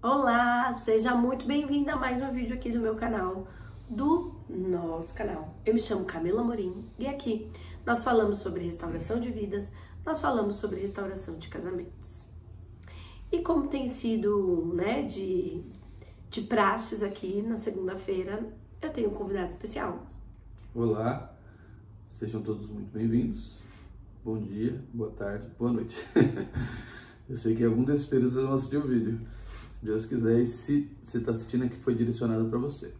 Olá, seja muito bem-vinda a mais um vídeo aqui do meu canal, do nosso canal. Eu me chamo Camila Amorim e aqui nós falamos sobre restauração de vidas, nós falamos sobre restauração de casamentos. E como tem sido, né, de praxes aqui na segunda-feira, eu tenho um convidado especial. Olá, sejam todos muito bem-vindos. Bom dia, boa tarde, boa noite. Eu sei que algum desses períodos vocês vão assistir o vídeo. Se Deus quiser, e se você está assistindo é que foi direcionado para você,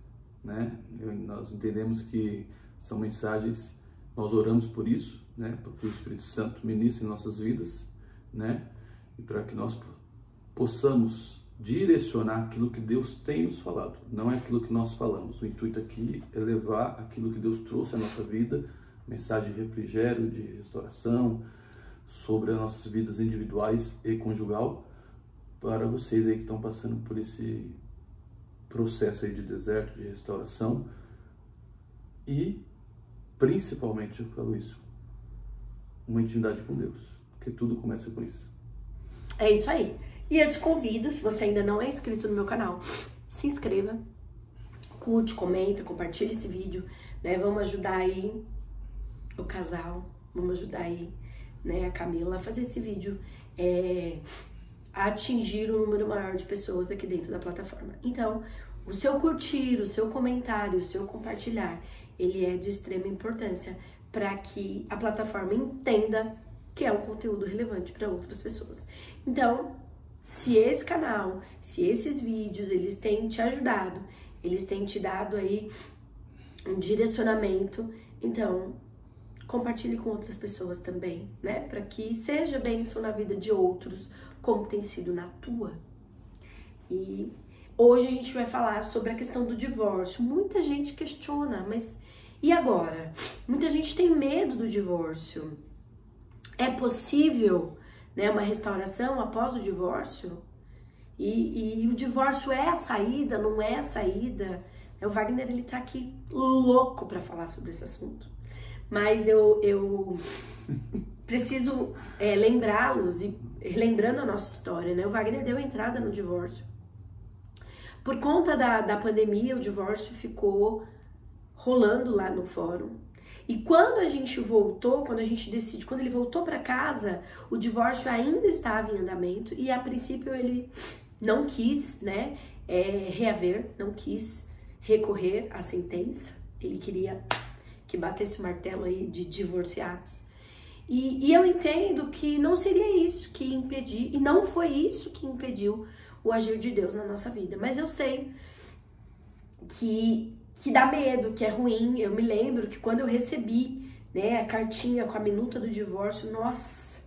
né? Nós entendemos que são mensagens, nós oramos por isso, né? Para que o Espírito Santo ministre em nossas vidas, né? E para que nós possamos direcionar aquilo que Deus tem nos falado, não é aquilo que nós falamos. O intuito aqui é levar aquilo que Deus trouxe à nossa vida, mensagem de refrigério, de restauração, sobre as nossas vidas individuais e conjugal, para vocês aí que estão passando por esse processo aí de deserto, de restauração, e principalmente, eu falo isso, uma intimidade com Deus, porque tudo começa com isso. É isso aí. E eu te convido, se você ainda não é inscrito no meu canal, se inscreva, curte, comenta, compartilha esse vídeo, né? Vamos ajudar aí o casal, vamos ajudar aí, né, a Camila a fazer esse vídeo, a atingir um número maior de pessoas daqui dentro da plataforma. Então, o seu curtir, o seu comentário, o seu compartilhar, ele é de extrema importância para que a plataforma entenda que é um conteúdo relevante para outras pessoas. Então, se esse canal, se esses vídeos, eles têm te ajudado, eles têm te dado aí um direcionamento, então compartilhe com outras pessoas também, né? Para que seja bênção na vida de outros, como tem sido na tua. E hoje a gente vai falar sobre a questão do divórcio. Muita gente questiona, mas e agora? Muita gente tem medo do divórcio. É possível, né, uma restauração após o divórcio? E o divórcio é a saída, não é a saída? O Wagner, ele tá aqui louco para falar sobre esse assunto. Mas eu preciso lembrá-los, e lembrando a nossa história, né? O Wagner deu entrada no divórcio. Por conta da pandemia, o divórcio ficou rolando lá no fórum. E quando a gente voltou, quando ele voltou para casa, o divórcio ainda estava em andamento e a princípio ele não quis, né, reaver, não quis recorrer à sentença. Ele queria que batesse o martelo aí de divorciados. E eu entendo que não seria isso que ia impedir, e não foi isso que impediu o agir de Deus na nossa vida. Mas eu sei que dá medo, que é ruim. Eu me lembro que quando eu recebi, né, a cartinha com a minuta do divórcio, nossa,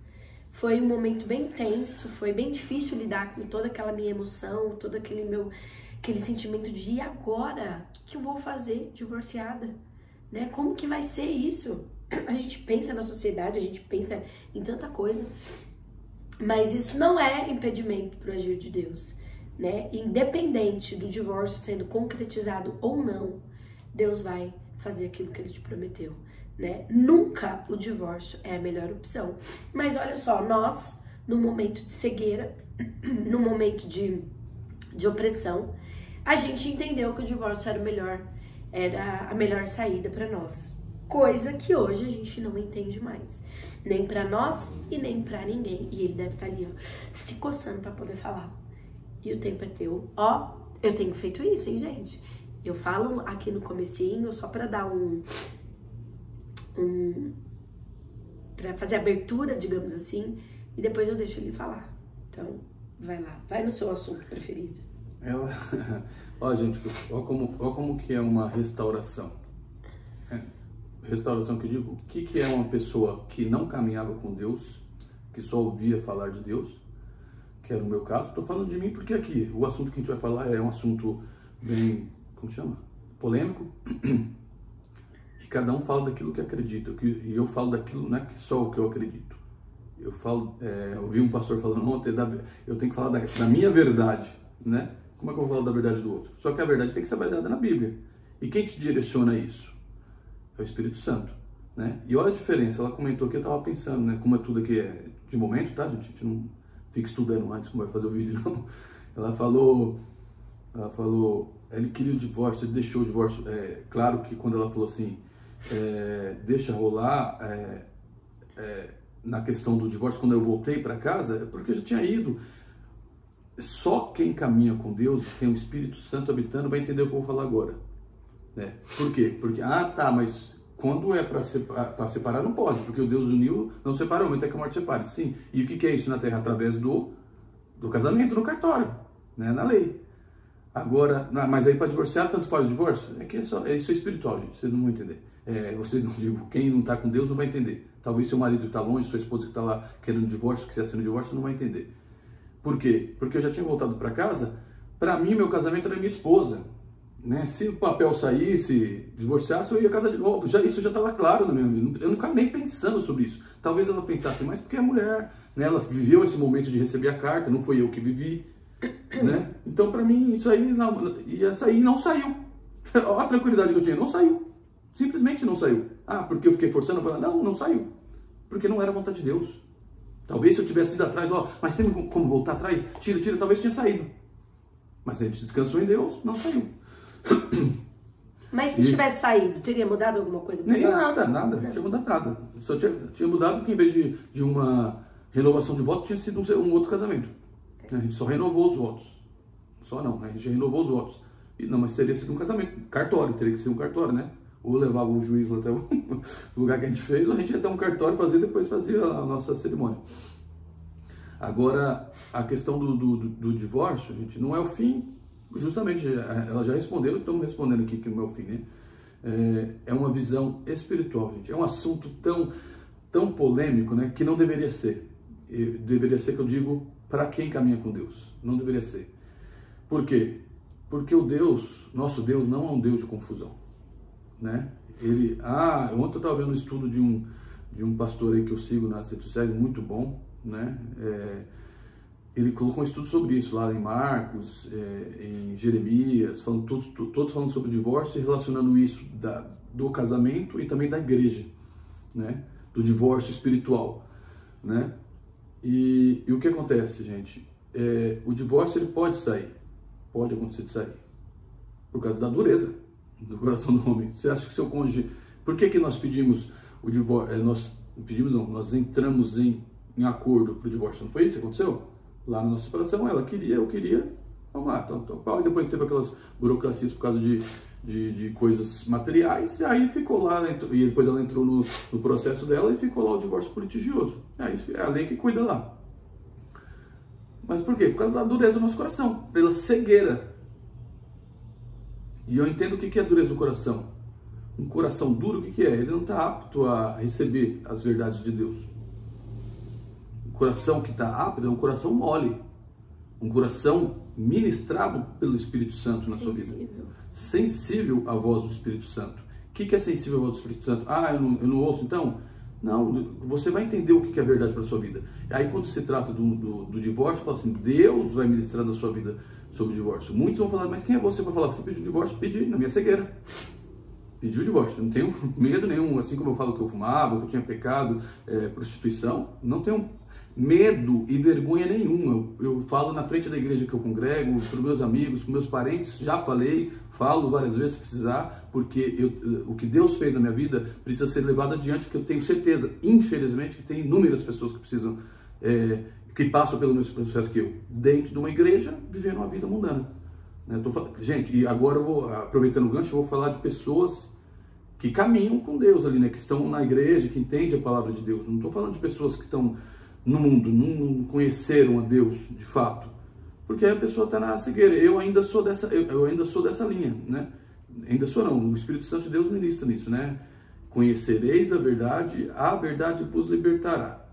foi um momento bem tenso, foi bem difícil lidar com toda aquela minha emoção, todo aquele sentimento de e agora? O que eu vou fazer divorciada? Né? Como que vai ser isso? A gente pensa na sociedade, a gente pensa em tanta coisa, mas isso não é impedimento para o agir de Deus, né? Independente do divórcio sendo concretizado ou não, Deus vai fazer aquilo que Ele te prometeu, né? Nunca o divórcio é a melhor opção. Mas olha só, nós, no momento de cegueira, no momento de opressão, a gente entendeu que o divórcio era a melhor saída para nós. Coisa que hoje a gente não entende mais. Nem para nós e nem para ninguém. E ele deve estar ali, ó, se coçando para poder falar. E o tempo é teu. Ó, eu tenho feito isso, hein, gente? Eu falo aqui no comecinho só para dar para fazer abertura, digamos assim, e depois eu deixo ele falar. Então, vai lá. Vai no seu assunto preferido. Ó, gente, ó como que é uma restauração. Restauração que eu digo, o que é uma pessoa que não caminhava com Deus, que só ouvia falar de Deus, que era o meu caso. Estou falando de mim porque aqui o assunto que a gente vai falar é um assunto bem, como chama? Polêmico. E cada um fala daquilo que acredita, e eu falo daquilo, não é só o que eu acredito. Eu falo, eu vi um pastor falando ontem, eu tenho que falar da minha verdade, né? Como é que eu vou falar da verdade do outro? Só que a verdade tem que ser baseada na Bíblia. E quem te direciona isso? É o Espírito Santo, né? E olha a diferença, ela comentou que eu estava pensando, né? Como é tudo aqui é de momento, tá, gente? A gente não fica estudando antes como vai fazer o vídeo, não. ela falou, ele queria o divórcio, ele deixou o divórcio. Claro que quando ela falou assim, deixa rolar, na questão do divórcio, quando eu voltei para casa, é porque eu já tinha ido. Só quem caminha com Deus, tem o Espírito Santo habitando, vai entender o que eu vou falar agora. Né? Por quê? Porque, mas quando é para separar, não pode, porque o Deus uniu, não separou, até que a morte separe. Sim. E o que é isso na terra? Através do casamento, no cartório, né? Na lei. Agora, mas aí para divorciar, tanto faz o divórcio? Isso é espiritual, gente, vocês não vão entender. Vocês não digo, quem não está com Deus não vai entender. Talvez seu marido que está longe, sua esposa que está lá querendo divórcio, que quiser ser no divórcio, não vai entender. Por quê? Porque eu já tinha voltado para casa, para mim meu casamento era minha esposa. Né? Se o papel saísse, divorciasse, eu ia casar de novo. Isso já estava claro na minha vida. Eu não ficava nem pensando sobre isso. Talvez ela pensasse mais porque é mulher, né? Ela viveu esse momento de receber a carta, não foi eu que vivi. Né? Então, para mim, isso aí ia sair e não saiu. Olha a tranquilidade que eu tinha, não saiu. Simplesmente não saiu. Porque eu fiquei forçando para ela. Não saiu. Porque não era vontade de Deus. Talvez se eu tivesse ido atrás, mas tem como voltar atrás? Tira, talvez tinha saído. Mas a gente descansou em Deus, não saiu. Mas se tivesse saído, teria mudado alguma coisa? Nem nada, não tinha mudado nada. Só tinha mudado que em vez de uma renovação de voto, tinha sido um outro casamento. A gente só renovou os votos. Só não, a gente renovou os votos. Mas teria sido um casamento, cartório, teria que ser um cartório, né? Ou levava o juiz até o lugar que a gente fez, ou a gente ia até um cartório fazer e depois fazia a nossa cerimônia. Agora, a questão do divórcio, gente, não é o fim, justamente, elas já responderam, estamos respondendo aqui que não é o fim, né? É uma visão espiritual, gente. É um assunto tão polêmico, né, que não deveria ser. Deveria ser, que eu digo, para quem caminha com Deus. Não deveria ser. Por quê? Porque nosso Deus não é um Deus de confusão. Né? Ontem eu estava vendo um estudo de um pastor aí que eu sigo nas redes sociais, muito bom, né? Ele colocou um estudo sobre isso lá em Marcos, em Jeremias, todos falando sobre o divórcio e relacionando isso do casamento e também da igreja, né? Do divórcio espiritual, né? E o que acontece, gente? O divórcio, ele pode acontecer de sair, por causa da dureza do coração do homem. Você acha que seu cônjuge... Por que nós pedimos o divórcio? Nós entramos em acordo para o divórcio. Não foi isso que aconteceu? Lá na nossa separação, ela queria, eu queria. Vamos lá, então, e depois teve aquelas burocracias por causa de coisas materiais, e aí ficou lá, e depois ela entrou no processo dela e ficou lá o divórcio por litigioso. Aí é a lei que cuida lá. Mas por quê? Por causa da dureza do nosso coração, pela cegueira. E eu entendo o que é dureza do coração. Um coração duro, o que é? Ele não está apto a receber as verdades de Deus. O coração que está apto é um coração mole. Um coração ministrado pelo Espírito Santo na sua vida. Sensível à voz do Espírito Santo. O que é sensível à voz do Espírito Santo? Eu não ouço, então? Não, você vai entender o que é verdade para a sua vida. Aí quando se trata do divórcio, fala assim, Deus vai ministrar na sua vida sobre o divórcio. Muitos vão falar, mas quem é você para falar assim? Pediu o divórcio? Pedi, na minha cegueira. Pedi o divórcio. Não tenho medo nenhum, assim como eu falo que eu fumava, que eu tinha pecado, prostituição. Não tenho medo e vergonha nenhuma. Eu falo na frente da igreja que eu congrego, para os meus amigos, para os meus parentes, já falo várias vezes se precisar, porque o que Deus fez na minha vida precisa ser levado adiante, que eu tenho certeza, infelizmente, que tem inúmeras pessoas que precisam, que passam pelo mesmo processo que eu, dentro de uma igreja, vivendo uma vida mundana. Gente, e agora eu vou, aproveitando o gancho, eu vou falar de pessoas que caminham com Deus ali, né? Que estão na igreja, que entendem a palavra de Deus. Não estou falando de pessoas que estão no mundo, não conheceram a Deus de fato, porque a pessoa está na cegueira. Eu ainda sou dessa linha, né? Ainda sou não, o Espírito Santo de Deus ministra nisso, né? Conhecereis a verdade vos libertará,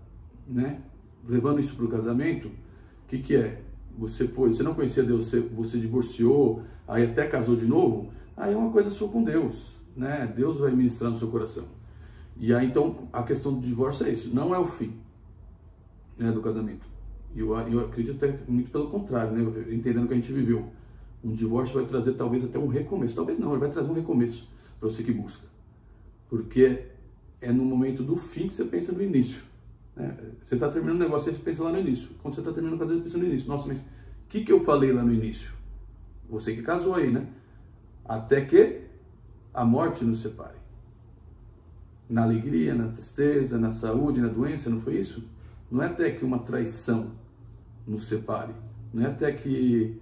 né? Levando isso para o casamento, o que é? Você não conhecia Deus, você divorciou, aí até casou de novo, aí é uma coisa sua com Deus, né? Deus vai ministrar no seu coração. E aí então a questão do divórcio é isso, não é o fim, né, do casamento. Eu acredito até muito pelo contrário, né? Entendendo que a gente viveu. Um divórcio vai trazer talvez até um recomeço, talvez não, ele vai trazer um recomeço para você que busca. Porque é no momento do fim que você pensa no início. Né? Você está terminando um negócio, você pensa lá no início. Quando você está terminando o casamento, você pensa no início. Nossa, mas que eu falei lá no início? Você que casou aí, né? Até que a morte nos separe. Na alegria, na tristeza, na saúde, na doença, não foi isso? Não é até que uma traição nos separe. Não é até que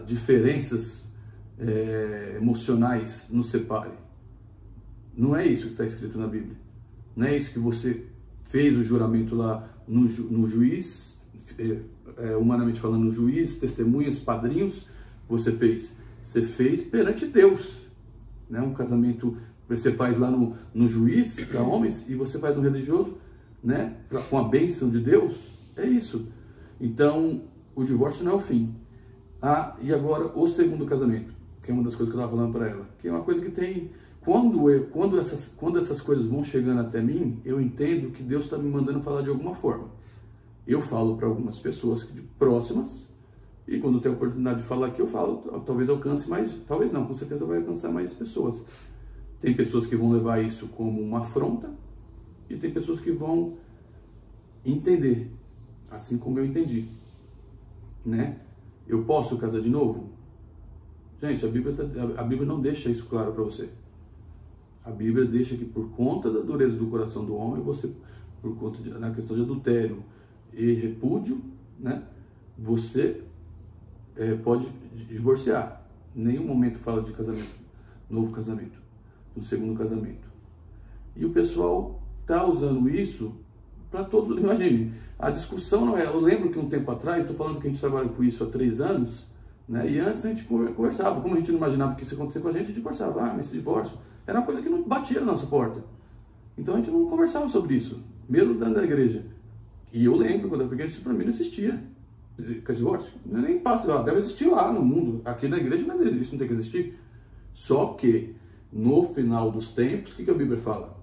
diferenças emocionais nos separem. Não é isso que está escrito na Bíblia. Não é isso que você fez o juramento lá no juiz, humanamente falando, no juiz, testemunhas, padrinhos, você fez. Você fez perante Deus. Né? Um casamento você faz lá no juiz para homens e você faz no religioso, né? Com a bênção de Deus. É isso. Então, o divórcio não é o fim. E agora o segundo casamento, que é uma das coisas que eu estava falando para ela, que é uma coisa que tem... Quando essas coisas vão chegando até mim, eu entendo que Deus está me mandando falar de alguma forma. Eu falo para algumas pessoas próximas, e quando eu tenho a oportunidade de falar aqui, eu falo, talvez alcance mais, talvez não, com certeza vai alcançar mais pessoas. Tem pessoas que vão levar isso como uma afronta, e tem pessoas que vão entender, assim como eu entendi, né? Eu posso casar de novo? Gente, a Bíblia não deixa isso claro para você. A Bíblia deixa que por conta da dureza do coração do homem, você, por conta na questão de adultério e repúdio, né? Você pode divorciar. Em nenhum momento fala de casamento, novo casamento, um segundo casamento. E o pessoal está usando isso para todos. Imagine, a discussão não é... Eu lembro que um tempo atrás, estou falando que a gente trabalha com isso há 3 anos, né? E antes a gente conversava. Como a gente não imaginava que isso ia acontecer com a gente conversava. Mas esse divórcio era uma coisa que não batia na nossa porta. Então a gente não conversava sobre isso, mesmo dentro da igreja. E eu lembro, quando eu peguei isso, para mim não existia. Com esse divórcio, nem passa, deve existir lá no mundo. Aqui na igreja isso não tem que existir. Só que no final dos tempos, o que a Bíblia fala?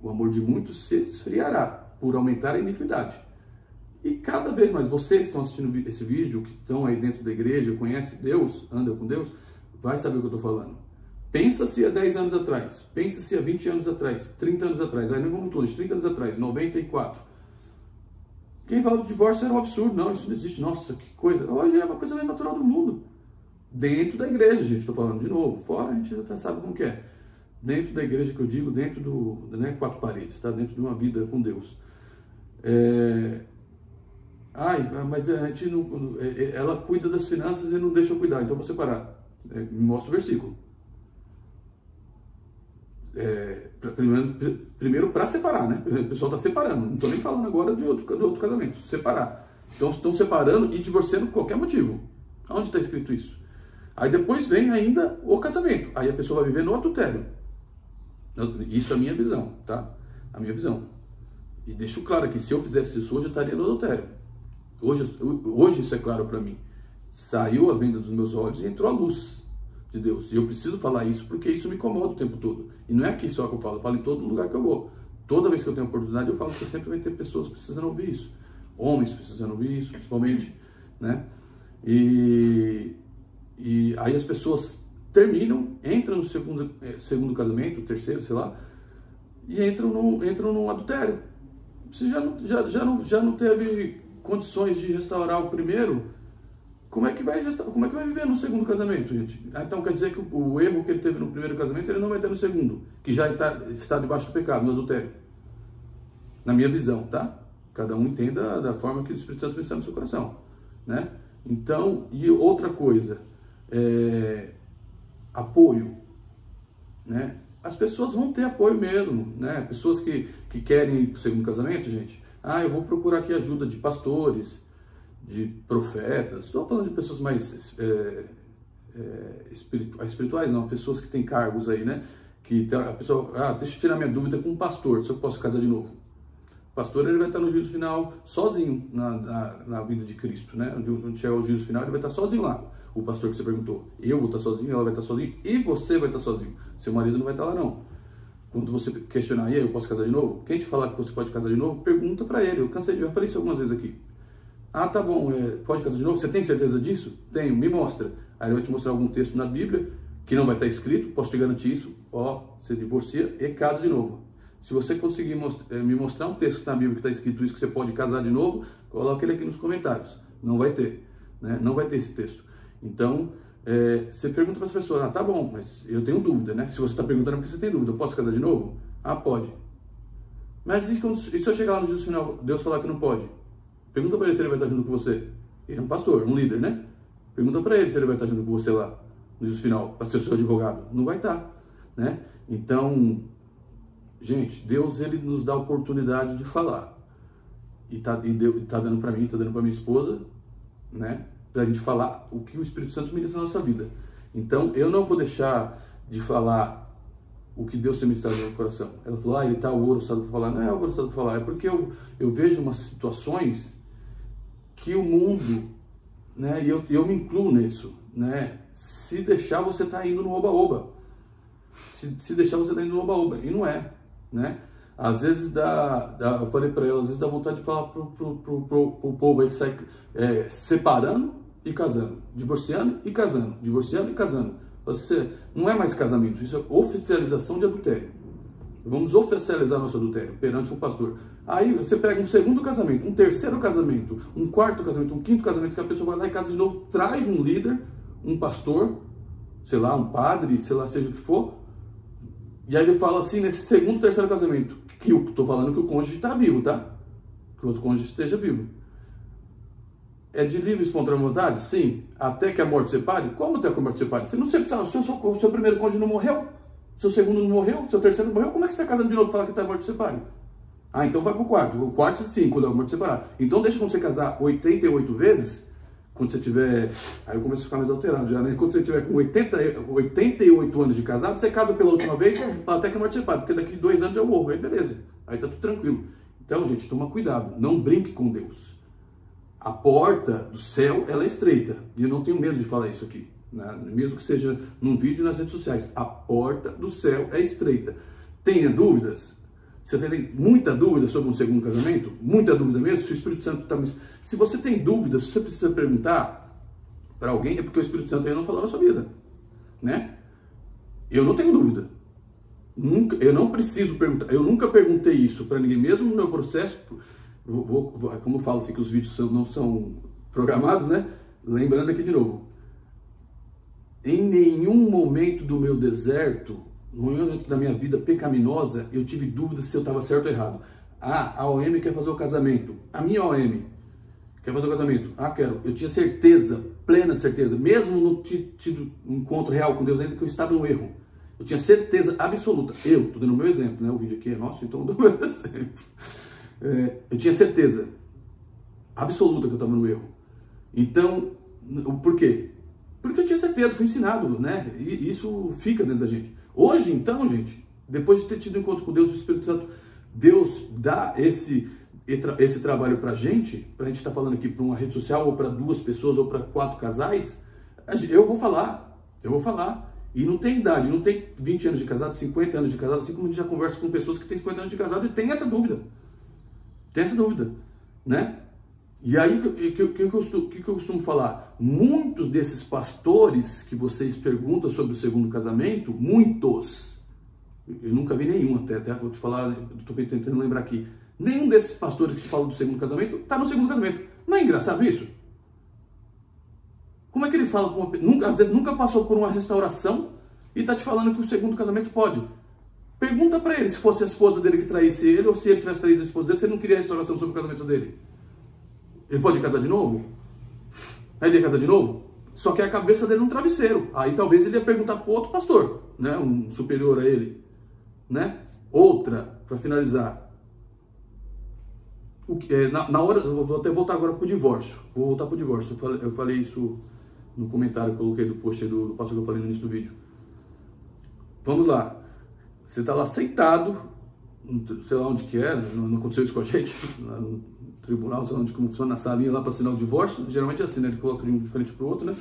O amor de muitos se esfriará por aumentar a iniquidade. E cada vez mais, vocês que estão assistindo esse vídeo, que estão aí dentro da igreja, conhecem Deus, andam com Deus, vai saber o que eu estou falando. Pensa-se há 10 anos atrás, pensa-se há 20 anos atrás, 30 anos atrás, aí não vamos todos, 30 anos atrás, 94. Quem fala de divórcio era um absurdo, não, isso não existe, nossa, que coisa. Hoje é uma coisa mais natural do mundo. Dentro da igreja, gente, estou falando de novo, fora a gente já sabe como que é. Dentro da igreja que eu digo, dentro né, 4 paredes, tá? Dentro de uma vida com Deus. Mas a gente não, ela cuida das finanças e não deixa eu cuidar, então eu vou separar. Me mostra o versículo. Primeiro para separar, né? O pessoal está separando, não estou nem falando agora de outro casamento, separar. Então estão separando e divorciando por qualquer motivo. Onde está escrito isso? Aí depois vem ainda o casamento, aí a pessoa vai viver no adultério. Isso é a minha visão, tá? A minha visão. E deixo claro que se eu fizesse isso hoje, eu estaria no adultério. Hoje isso é claro para mim. Saiu a venda dos meus olhos e entrou a luz de Deus. E eu preciso falar isso porque isso me incomoda o tempo todo. E não é aqui só que eu falo em todo lugar que eu vou. Toda vez que eu tenho oportunidade, eu falo que sempre vai ter pessoas precisando ouvir isso. Homens precisando ouvir isso, principalmente, né? E aí as pessoas terminam, entram no segundo casamento, terceiro, sei lá, e entram num adultério. Você já não teve condições de restaurar o primeiro, como é que vai viver no segundo casamento, gente? Então quer dizer que o erro que ele teve no primeiro casamento, ele não vai ter no segundo, que já está debaixo do pecado, no adultério. Na minha visão, tá? Cada um entenda da forma que o Espírito Santo está no seu coração, né? Então, e outra coisa, apoio, né? As pessoas vão ter apoio mesmo, né? Pessoas que querem ir para o segundo casamento, gente, eu vou procurar aqui ajuda de pastores, de profetas, estou falando de pessoas mais espirituais, não, pessoas que têm cargos aí, né? Que a pessoa, deixa eu tirar minha dúvida com um pastor, se eu posso casar de novo. O pastor, ele vai estar no juízo final sozinho na vida de Cristo, né? Onde chegar o juízo final, ele vai estar sozinho lá. O pastor que você perguntou, eu vou estar sozinho, ela vai estar sozinha e você vai estar sozinho. Seu marido não vai estar lá, não. Quando você questionar, e aí, eu posso casar de novo? Quem te falar que você pode casar de novo, pergunta para ele. Eu cansei já falei isso algumas vezes aqui. Tá bom, pode casar de novo? Você tem certeza disso? Tenho, me mostra. Aí ele vai te mostrar algum texto na Bíblia que não vai estar escrito, posso te garantir isso. Você divorcia e casa de novo. Se você conseguir me mostrar um texto que está na Bíblia que está escrito isso, que você pode casar de novo, coloca ele aqui nos comentários. Não vai ter, né? Não vai ter esse texto. Então, você pergunta para as pessoas, tá bom, mas eu tenho dúvida, né? Se você está perguntando porque você tem dúvida, eu posso casar de novo? Ah, pode. Mas e se eu chegar lá no juízo final, Deus falar que não pode? Pergunta para ele se ele vai estar junto com você. Ele é um pastor, um líder, né? Pergunta para ele se ele vai estar junto com você lá no juízo final, para ser seu advogado. Não vai estar, né? Então, gente, Deus, ele nos dá a oportunidade de falar. E tá dando para mim, tá dando para minha esposa, né? Pra gente falar o que o Espírito Santo ministra na nossa vida. Então, eu não vou deixar de falar o que Deus tem ministrado no meu coração. Ela falou, ele tá alvoroçado para falar. Não é alvoroçado para falar, é porque eu vejo umas situações que o mundo, né, e eu me incluo nisso, né? Se deixar, você tá indo no oba-oba. Se deixar, você tá indo no oba-oba. E não é, né? Às vezes eu falei para ela, às vezes dá vontade de falar pro povo aí que sai separando e casando, divorciando e casando, divorciando e casando. Você não é mais casamento, isso é oficialização de adultério. Vamos oficializar nosso adultério perante um pastor. Aí você pega um segundo casamento, um terceiro casamento, um quarto casamento, um quinto casamento, que a pessoa vai lá e casa de novo, traz um líder, um pastor, sei lá, um padre, sei lá, seja o que for. E aí ele fala assim, nesse segundo, terceiro casamento, que eu estou falando que o cônjuge está vivo, tá? Que o outro cônjuge esteja vivo. É de livre e espontânea vontade? Sim. Até que a morte separe? Como até que a morte separe? Você não sabe, o seu primeiro cônjuge não morreu? Seu segundo não morreu? Seu terceiro não morreu? Como é que você está casando de novo e fala que até a morte separe? Ah, então vai pro quarto. O quarto, sim, quando a morte separar. Então deixa quando você casar 88 vezes, quando você tiver... Aí eu começo a ficar mais alterado já, né? Quando você tiver com 88 anos de casado, você casa pela última vez, fala até que a morte separe, porque daqui 2 anos eu morro. Aí beleza. Aí tá tudo tranquilo. Então, gente, toma cuidado. Não brinque com Deus. A porta do céu, ela é estreita. E eu não tenho medo de falar isso aqui, né? Mesmo que seja num vídeo nas redes sociais. A porta do céu é estreita. Tenha dúvidas? Você tem muita dúvida sobre um segundo casamento? Muita dúvida mesmo? Se o Espírito Santo está... Se você tem dúvidas, se você precisa perguntar para alguém, é porque o Espírito Santo ainda não falou na sua vida, né? Eu não tenho dúvida. Eu não preciso perguntar. Eu nunca perguntei isso para ninguém, mesmo no meu processo... como eu falo assim, que os vídeos não são programados, né? Lembrando aqui de novo. Em nenhum momento do meu deserto, no momento da minha vida pecaminosa, eu tive dúvida se eu estava certo ou errado. A OM quer fazer o casamento. A minha OM quer fazer o casamento. Quero. Eu tinha certeza, plena certeza, mesmo não tido um encontro real com Deus ainda, que eu estava no erro. Eu tinha certeza absoluta. Eu, tô dando o meu exemplo, né? O vídeo aqui é nosso, então eu dou o meu exemplo. Eu tinha certeza absoluta que eu estava no erro. Então, por quê? Porque eu tinha certeza, fui ensinado, né? E isso fica dentro da gente. Hoje, então, gente, depois de ter tido um encontro com Deus, o Espírito Santo, Deus dá esse trabalho pra gente estar falando aqui para uma rede social, ou para 2 pessoas, ou para 4 casais. Eu vou falar. E não tem idade, não tem 20 anos de casado, 50 anos de casado, assim como a gente já conversa com pessoas que têm 50 anos de casado e tem essa dúvida. Tem essa dúvida, né? E aí, o que eu costumo falar? Muitos desses pastores que vocês perguntam sobre o segundo casamento, muitos, eu nunca vi nenhum, até vou te falar, estou tentando lembrar aqui, nenhum desses pastores que falam do segundo casamento está no segundo casamento. Não é engraçado isso? Como é que ele fala com às vezes nunca passou por uma restauração e está te falando que o segundo casamento pode? Pergunta para ele se fosse a esposa dele que traísse ele, ou se ele tivesse traído a esposa dele, se ele não queria a restauração sobre o casamento dele. Ele pode casar de novo? Aí ele ia casar de novo? Só que a cabeça dele é um travesseiro. Aí talvez ele ia perguntar para outro pastor, né? Um superior a ele, né? Outra, para finalizar. Na hora, eu vou até voltar agora para o divórcio. Vou voltar para o divórcio. Eu falei isso no comentário que eu coloquei do post do pastor que eu falei no início do vídeo. Vamos lá. Você está lá sentado, sei lá onde que é, não aconteceu isso com a gente, lá no tribunal, sei lá onde como funciona, na salinha lá para assinar o divórcio. Geralmente é assim, né? Ele coloca de um de frente para o outro, né?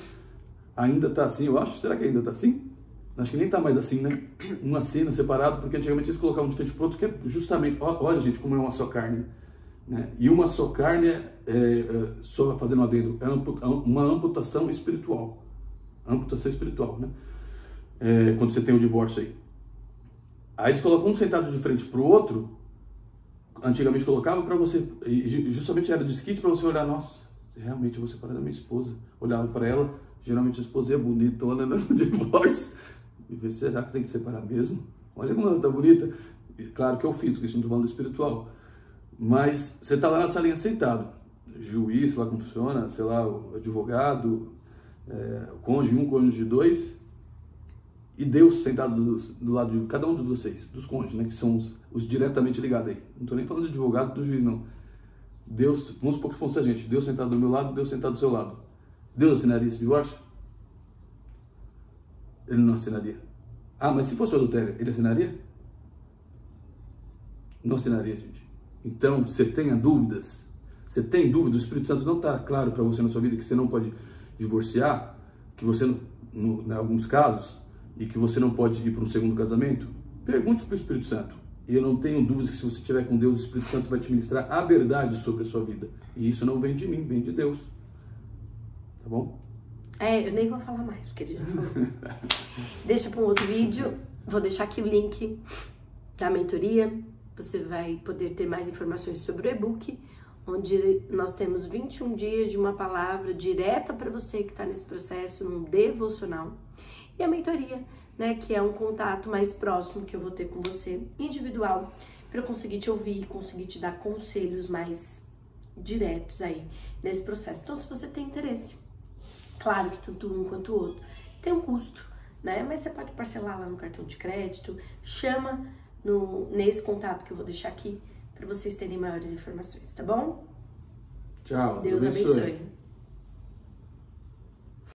Ainda está assim, eu acho. Será que ainda está assim? Acho que nem está mais assim, né? Um assina separado, porque antigamente eles colocavam de frente para o outro, que é justamente, olha gente, como é uma só carne, né? E uma só carne, só fazendo um adendo, é uma amputação espiritual. Amputação espiritual, né? Quando você tem o divórcio aí. Aí eles colocam um sentado de frente para o outro, antigamente colocava para você, e justamente era desquite para você olhar, nossa, realmente eu vou separar da minha esposa. Olhava para ela, geralmente a esposa é bonitona no divórcio. E ver, será que tem que separar mesmo? Olha como ela tá bonita. E claro que é o físico, isso não tô falando do espiritual. Mas você tá lá na salinha sentado. Juiz, sei lá como funciona, sei lá, o advogado, o cônjuge 1, cônjuge 2. E Deus sentado do lado de cada um de vocês, dos cônjuges, né? Que são os diretamente ligados aí. Não tô nem falando de advogado, do juiz, não. Deus, vamos supor que fosse a gente. Deus sentado do meu lado, Deus sentado do seu lado. Deus assinaria esse divórcio? Ele não assinaria. Ah, mas se fosse o adultério, ele assinaria? Não assinaria, gente. Então, você tenha dúvidas. Você tem dúvida, o Espírito Santo não está claro para você na sua vida que você não pode divorciar, que você, em alguns casos, e que você não pode ir para um segundo casamento? Pergunte para o Espírito Santo. E eu não tenho dúvida que se você estiver com Deus, o Espírito Santo vai te ministrar a verdade sobre a sua vida. E isso não vem de mim, vem de Deus. Tá bom? Eu nem vou falar mais, porque ele já falou. Deixa para um outro vídeo. Vou deixar aqui o link da mentoria. Você vai poder ter mais informações sobre o e-book, onde nós temos 21 dias de uma palavra direta para você que está nesse processo, num devocional. E a mentoria, né, que é um contato mais próximo que eu vou ter com você, individual, para eu conseguir te ouvir, conseguir te dar conselhos mais diretos aí nesse processo. Então, se você tem interesse, claro que tanto um quanto o outro tem um custo, né, mas você pode parcelar lá no cartão de crédito, chama nesse contato que eu vou deixar aqui para vocês terem maiores informações, tá bom? Tchau. Deus abençoe.